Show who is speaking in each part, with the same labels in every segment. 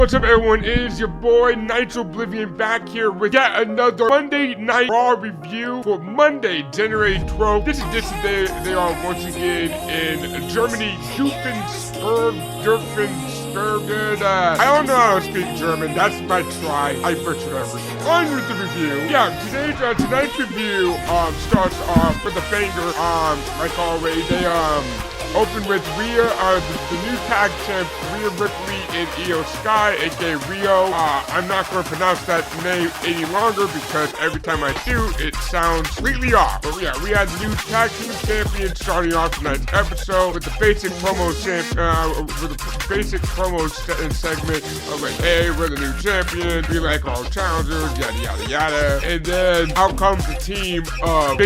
Speaker 1: What's up, everyone? It is your boy NitroBlivion back here with yet another Monday Night Raw review for Monday, January 12th. This is today. They are once again in Germany. I don't know how to speak German. That's my try. I butchered everything. On with the review. Yeah, tonight's review starts off with a banger. Like always, they open with Rhea, the new tag champ, Rhea Ripley and Io Sky, aka Rio. I'm not going to pronounce that name any longer because every time I do, it sounds completely off. But yeah, we had the new tag team champion starting off tonight's episode with the basic promo segment of like, hey, we're the new champion, we like all challengers, yada yada yada. And then out comes the team of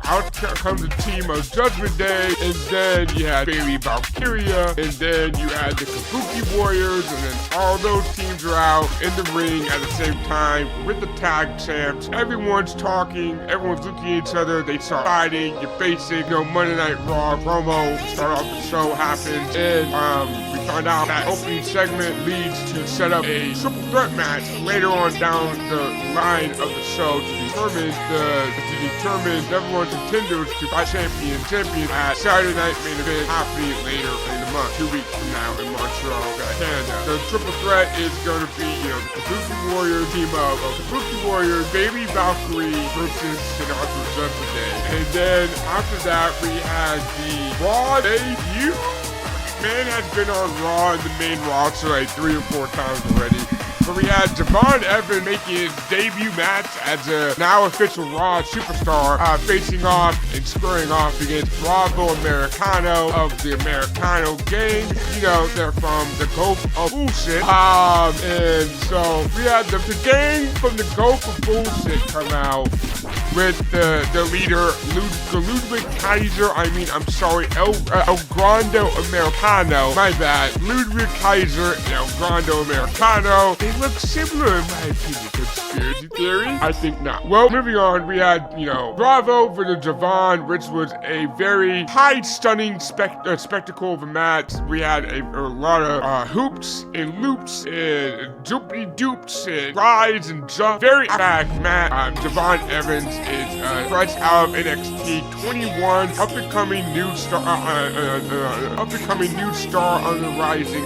Speaker 1: out comes the team of Judgment Day. And then you had Baby Valkyria, and then you had the Kabuki Warriors, and then all those teams are out in the ring at the same time with the tag champs. Everyone's talking, everyone's looking at each other, they start fighting, your basic, Monday Night Raw promo, start off the show happens, and we find out that opening segment leads to set up a triple threat match later on down the line of the show to determine number one contenders to fight champion at Saturday Night Main Event happening later in the month, 2 weeks from now in Montreal, Canada. The triple threat is going to be, the Kabuki Warriors team of Kabuki Warriors, Baby Valkyrie versus Sinatra Judgment Day. And then after that, we had the Raw debut. Man has been on Raw in the main roster like 3 or 4 times already. But we had Devon Evans making his debut match as a now official Raw superstar, facing off and squaring off against Bravo Americano of the Americano gang. They're from the Gulf of Bullshit. And so we had the gang from the Gulf of Bullshit come out with the leader, Ludwig Kaiser, El Grande Americano. My bad. Ludwig Kaiser and El Grande Americano. They look similar in my opinion. Conspiracy theory? I think not. Well, moving on, we had, Bravo for the Devon, which was a very high stunning spectacle of a match. We had a lot of hoops and loops and doopy-doops and rides and jump. Very back match. Devon Evans is fresh out of NXT 21, up-and-coming new star on the rising.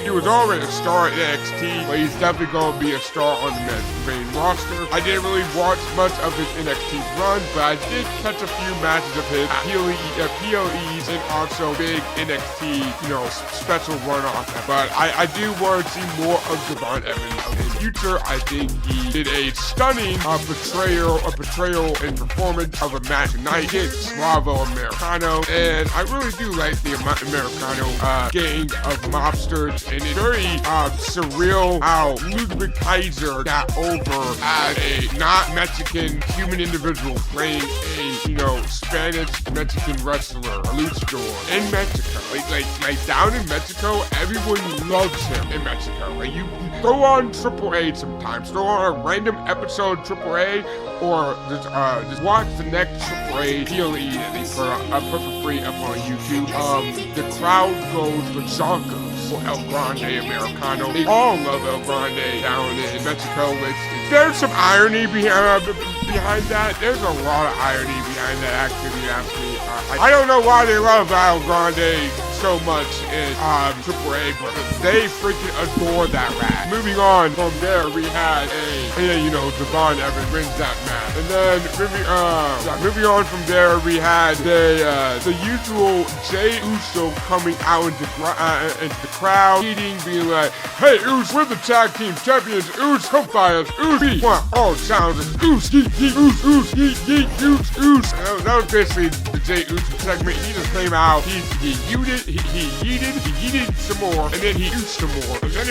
Speaker 1: He was already a star at NXT, but he's definitely going to be a star on the main roster. I didn't really watch much of his NXT run, but I did catch a few matches of his PLEs and also big NXT, special runoff. But I do want to see more of Devon Evans in the future. I think he did a stunning portrayal and performance of a match tonight against Bravo Americano, and I really do like the Americano gang of mobsters, and it's very surreal how Ludwig Kaiser got over as a not Mexican human individual playing a Spanish-Mexican wrestler, a luchador in Mexico. Like down in Mexico, everyone loves him in Mexico. Like you throw on AAA sometimes, throw on a random episode of AAA, or just watch the next AAA PLE that they put for free up on YouTube. The crowd goes berserkers for El Grande Americano. They all love El Grande down in Mexico. There's some irony behind that. There's a lot of irony behind that activity, actually. I don't know why they love El Grande so much in AAA, but they freaking adore that rat. Moving on from there, we had Devon Evans wins that match. And then moving on from there, we had the usual Jey Uso coming out into the crowd, being like, hey, Uso, we're the tag team champions. Uso, come fight us. Uso, we want all challenges. Uso, yeet, yeet, Uso, yeet, yeet, Uso. That was basically the Jey Uso segment. He just came out, he yeeted some more, and then he used some more. And then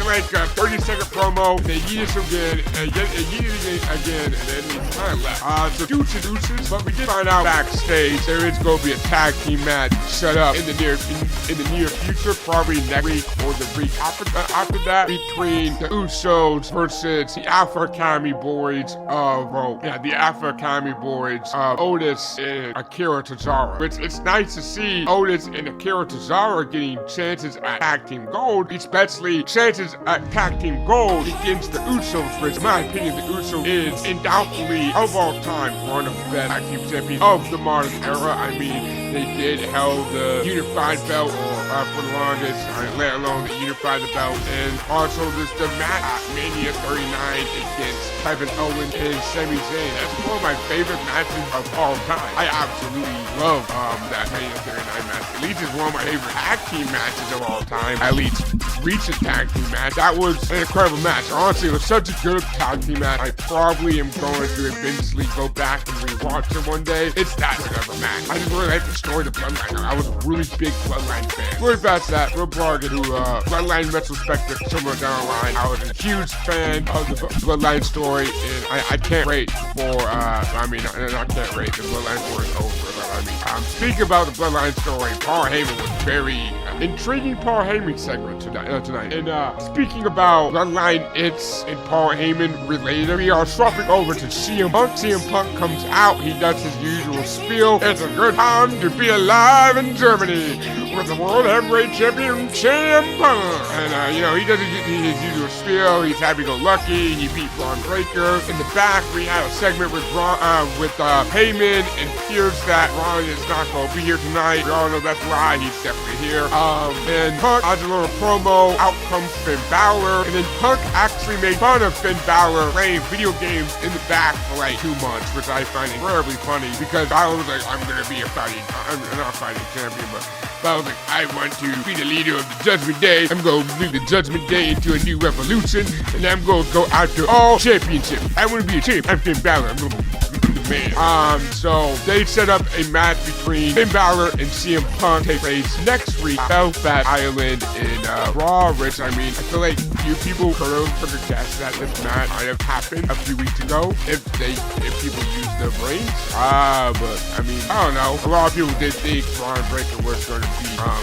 Speaker 1: like a 30-second promo, and then yeeted some again, and yeeted again, and then he kind of left. So deuces, but we did find out backstage there is going to be a tag team match set up in the near future, probably next week or the week after that, between the Usos versus the Alpha Academy boys of Otis and Akira Tozawa. Which it's nice to see Otis and Akira Tozawa getting chances at tag team gold, especially chances at tag team gold against the Usos, which in my opinion, the Usos is undoubtedly of all time one of the best tag team champions of the modern era. I mean, they did held the unified belt for the longest, let alone the unified belt, and also just the match at Mania 39 against Kevin Owens and Sami Zayn. That's one of my favorite matches of all time. I absolutely love that Mania 39 match. At least it's one of my favorite tag team matches of all time. At least recent tag team match. That was an incredible match. Honestly, it was such a good tag team match. I probably am going to eventually go back and rewatch it one day. It's that good of a match. I just really like the story of the Bloodline. I was a really big Bloodline fan. Really past that, Bron Breakker, who Bloodline retrospective somewhere down the line. I was a huge fan of the Bloodline story, and I can't wait for, I can't wait. The Bloodline story is over. Speaking about the Bloodline story, Paul Heyman was very intriguing Paul Heyman segment tonight. And speaking about Bloodline, it's and Paul Heyman related. We are swapping over to CM Punk. CM Punk comes out. He does his usual spiel. It's a good time to be alive in Germany with the World Heavyweight Champion CM Punk. And he does his usual spiel. He's happy-go-lucky. He beat Bron Breakker. In the back, we had a segment with Heyman and fears that Ron is not going to be here tonight. We all know that's why. He's definitely here. And Punk has a little promo. Out comes Finn Balor. And then Punk actually made fun of Finn Balor playing video games in the back for like 2 months, which I find incredibly funny because Balor was like, I'm going to be I'm not fighting champion, but Balor's like, I want to be the leader of the Judgment Day. I'm going to lead the Judgment Day into a new revolution, and I'm going to go after all championships. I want to be a champ. I'm Finn Balor. I'm the man. So they set up a match between Finn Balor and CM Punk. Take place next week, Belfast Island in Raw, which I feel like few people could have guessed that this match might have happened a few weeks ago if people used their brains. But I don't know. A lot of people did think Bron Breakker was going to be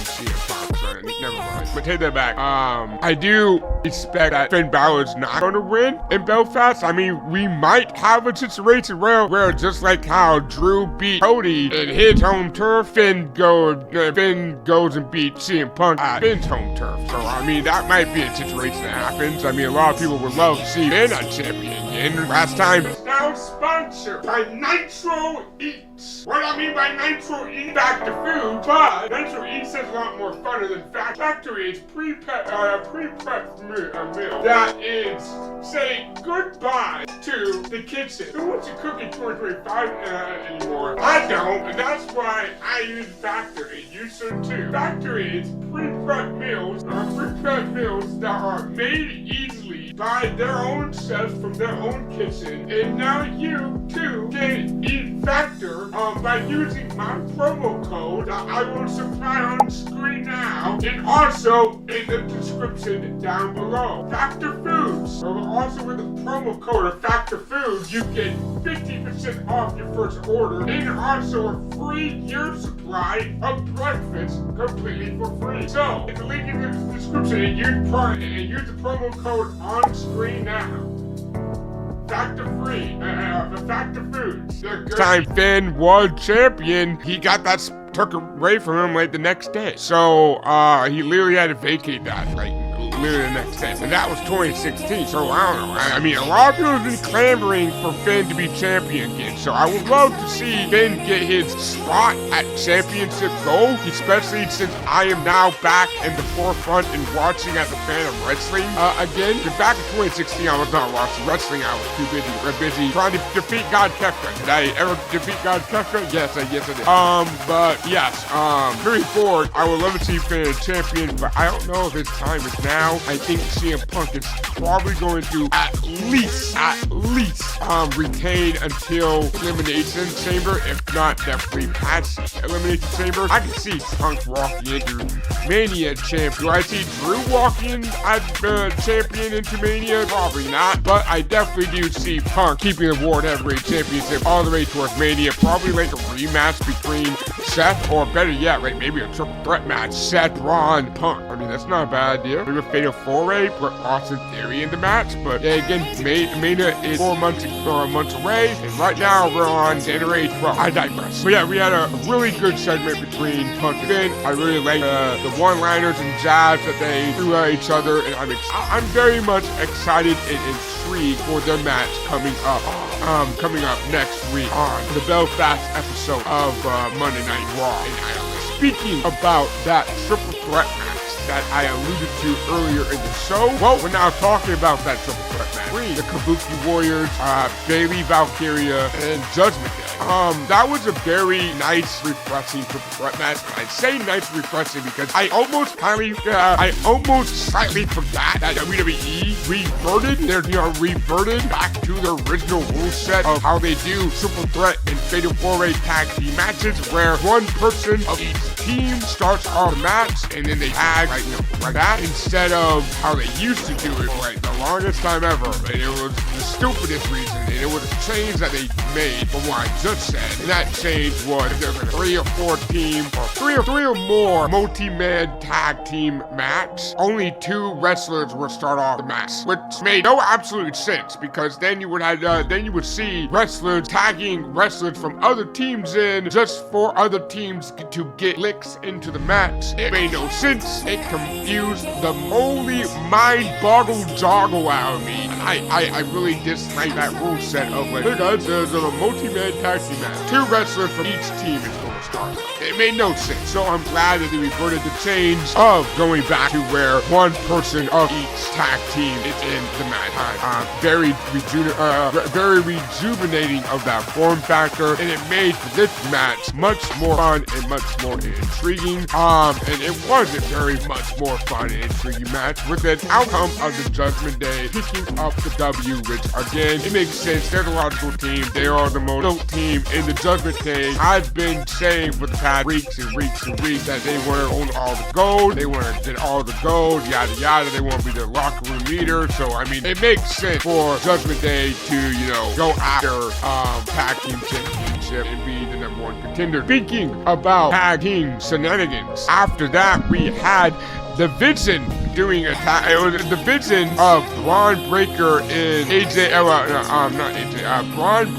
Speaker 1: CM Punk. So never mind. But take that back. I do expect that Finn Balor's not going to win in Belfast. We might have a situation where just like how Drew beat Cody in his home turf, Finn goes and beats CM Punk at Finn's home turf. So that might be a situation that happens. A lot of people would love to see Finn a champion again. Last time. It's now sponsored by Nitro Eats. What I mean by Nitro Eats, back to food, but Nitro Eats is a lot more funner than Factory. It's pre-prepped meal that is saying goodbye to the kitchen. Who wants to cook in 2025 anymore? I don't, and that's why I use Factory. You should too. Factory is pre-prepped meals that are made easily by their own chefs from their own kitchen, and now you too can eat Factor by using my promo code that I will supply on screen now, and also in the description down below. Factor Foods. So also with the promo code of Factor Foods, you get 50% off your first order, and also a free year supply of breakfast completely for free. So, hit the link in the description and use the promo code on screen now. Factor Foods. Time Finn was champion, he got that took away from him like the next day. So, he literally had to vacate that, literally the next day. And that was 2016, so I don't know. A lot of people have been clamoring for Finn to be champion again, so I would love to see Finn get his spot at championship gold, especially since I am now back in the forefront and watching as a fan of wrestling again. Back in 2016, I was not watching wrestling. I was too busy trying to defeat God Kefka. Did I ever defeat God Kefka? Yes, I did. But yes, moving forward, I would love to see Finn as champion, but I don't know if his time is now. I think CM Punk is probably going to at least retain until Elimination Chamber, if not definitely past Elimination Chamber. I can see Punk walking into Mania champ. Do I see Drew walking as the champion into Mania? Probably not, but I definitely do see Punk keeping the World Heavyweight Championship all the way towards Mania. Probably like a rematch between Seth, or better yet, maybe a triple threat match, Seth, Braun, Punk. That's not a bad idea. Maybe a Fatal 4-Way, put Austin Theory in the match. But yeah, again, Mania is 4 months away, and right now we're on January 12th. I digress. But yeah, we had a really good segment between Punk and Finn. I really like the one-liners and jabs that they threw at each other, and I'm very much excited and intrigued for their match coming up next week on the Belfast episode of Monday Night Raw. And speaking about that triple threat match that I alluded to earlier in the show, well, we're now talking about that triple threat match. The Kabuki Warriors, Bayley, Valkyria, and Judgment Day. That was a very nice, refreshing triple threat match. I say nice, refreshing because I almost slightly forgot that WWE reverted back to the original rule set of how they do triple threat and fatal 4-way tag team matches, where one person of each team starts off the match and then they tag like that, instead of how they used to do it for like the longest time ever. And it was the stupidest reason, and it was a change that they made from what I just said. And that change was there's a 3 or 4 team or three or more multi-man tag team match. Only 2 wrestlers would start off the match, which made no absolute sense, because then you would see wrestlers tagging wrestlers from other teams in just for other teams to get licks into the match. It made no sense. It confused the holy mind-boggle joggle out of me. And I really dislike that rule set of like, hey guys, there's a multi-man tag team match. 2 wrestlers from each team is going to start. It made no sense. So I'm glad that they reverted the change of going back to where one person of each tag team is in the match. Very rejuvenating of that form factor, and it made this match much more fun and much more intriguing. And it was a very much more fun and intriguing match, with an outcome of the Judgment Day picking up the W, which again, it makes sense. They're the logical team. They are the most dope team in the Judgment Day. I've been saying for the past weeks and weeks that they want to own all the gold. They want to get all the gold, yada yada. They want to be the locker room leader. So I mean, it makes sense for Judgment Day to, go after tag team championship and be the #1 contender. Speaking about tag team shenanigans, after that we had the Vision doing a tag. It was the Vision of Bron Breakker and Bron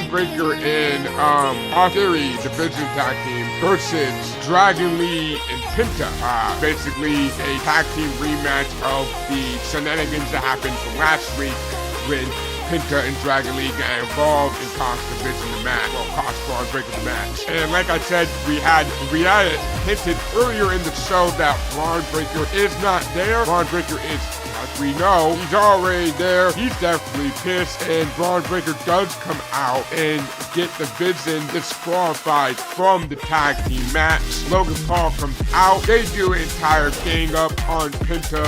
Speaker 1: Breakker and Theory, the Vision tag team, versus Dragon Lee and Penta. Basically a tag team rematch of the shenanigans that happened from last week when Penta and Dragon Lee got involved and cost the Vision the match. Well, cost Bron Breakker the match. And like I said, we had hinted earlier in the show that Bron Breakker is not there. Bron Breakker is, as we know, he's already there. He's definitely pissed, and Bron Breakker does come out and get the Vision disqualified from the tag team match. Logan Paul comes out. They do an entire gang up on Penta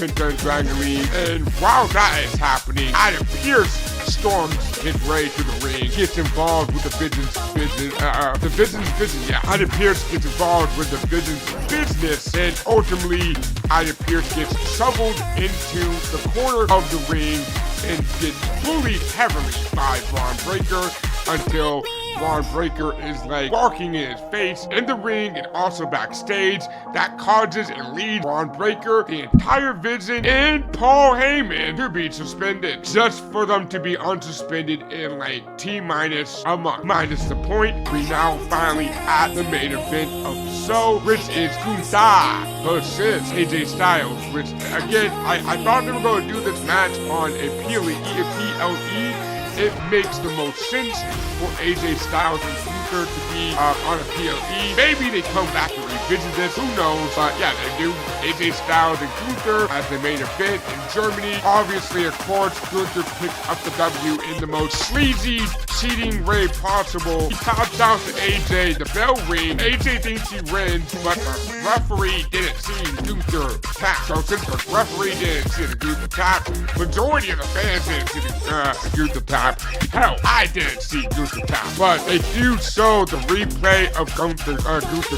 Speaker 1: and Dragon Lee. And while that is happening, Adam Pearce storms his way to the ring, gets involved with the Vision's business. Adam Pearce gets involved with the Vision's business, and ultimately, Adam Pearce gets shoveled into the corner of the ring and gets bullied heavily by Bron Breakker until Bron Breakker is like barking in his face in the ring and also backstage. That causes and leads Bron Breakker, the entire Vision, and Paul Heyman to be suspended, just for them to be unsuspended in like T-minus a month. Minus the point, we now finally at the main event of the show, which is Gunther versus AJ Styles, which again, I thought they were going to do this match on a PLE. It makes the most sense for AJ Styles and Gunther to be on a PLE. Maybe they come back and revisit this, who knows? But yeah, they do AJ Styles and Gunther as the main event in Germany. Obviously, of course, Gunther picks up the W in the most sleazy, cheating way possible. He taps out to AJ, the bell rings. AJ thinks he wins, but the referee didn't see Gunther tap. So since the referee didn't see the Gunther tap, majority of the fans didn't see the Gunther tap. Hell, I didn't see Gunther tap, but they do show the replay of Gunther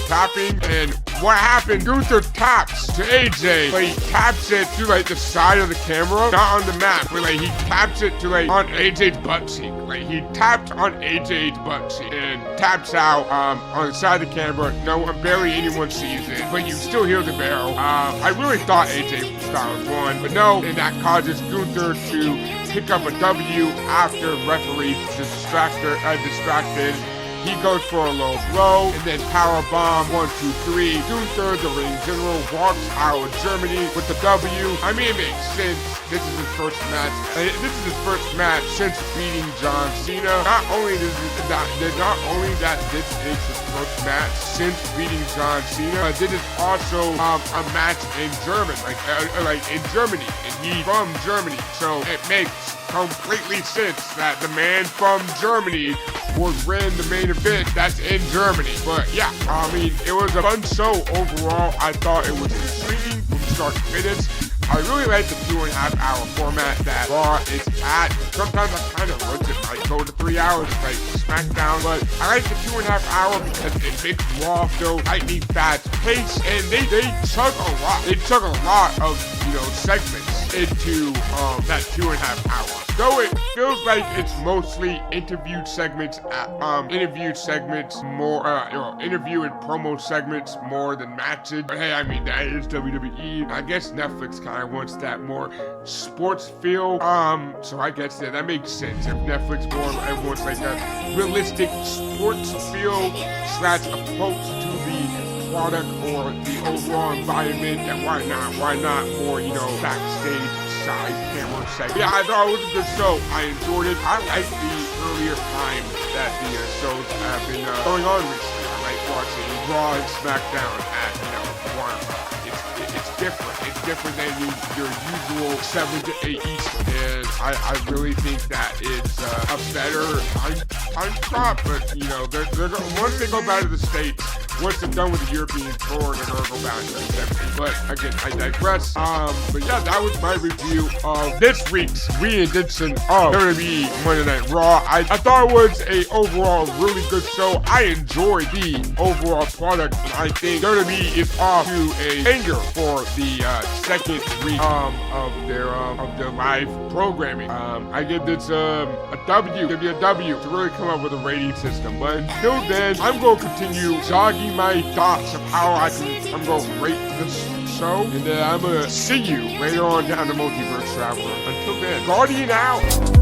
Speaker 1: tapping, And what happened, Gunther taps to AJ, but he taps it to like the side of the camera, not on the map, but like he taps it to like on AJ's butt cheek. Like he tapped on AJ's butt cheek and taps out on the side of the camera. No one, barely anyone sees it, but you still hear the bell. I really thought AJ Styles won, but no, and that causes Gunther to pick up a W after referees distracted. He goes for a low blow, and then power bomb, 1, 2, 3. Gunther, the ring general, walks out of Germany with the W. I mean, it makes sense. This is his first match. This is his first match since beating John Cena. Not only that this is his first match since beating John Cena, this is also a match in German, like in Germany, and he's from Germany, so it makes completely sense that the man from Germany would win the main event that's in Germany. But yeah, I mean, it was a fun show overall. I thought it was intriguing from start to finish. I really like the 2.5 hour format that Raw is at. Sometimes I kind of wish it might go to 3 hours like SmackDown, but I like the 2.5 hour because it makes Raw feel lightning fast paced, and they chug a lot. They chug a lot of, segments into that 2.5 hours. Though it feels like it's mostly interview segments more, interview and promo segments more than matches. But hey, I mean, that is WWE. I guess Netflix kind of wants that more sports feel. So I guess that makes sense. If Netflix wants like a realistic sports feel / approach to the product or the overall environment, then why not more, backstage side camera segment. Yeah, I thought it was a good show. I enjoyed it. I like the earlier time that the shows have been going on recently. I like watching Raw and SmackDown at 1 o'clock. It's different. It's different than your usual 7 to 8 Eastern. And I really think that it's a better time slot. But they're once they go back to the States, once they're done with the European tour, they're gonna go back to the 70s. But again, I digress. But yeah, that was my review of this week's re-edition of WWE Monday Night Raw. I thought it was a overall really good show. I enjoyed the overall product, and I think WWE is off to a banger for the second week of their live programming. I give this a W. Give me a W to really come up with a rating system. But until then, I'm gonna continue jogging my thoughts of how I'm going to rate this show, and then I'm going to see you later on down the Multiverse Traveler. Until then, Guardian out!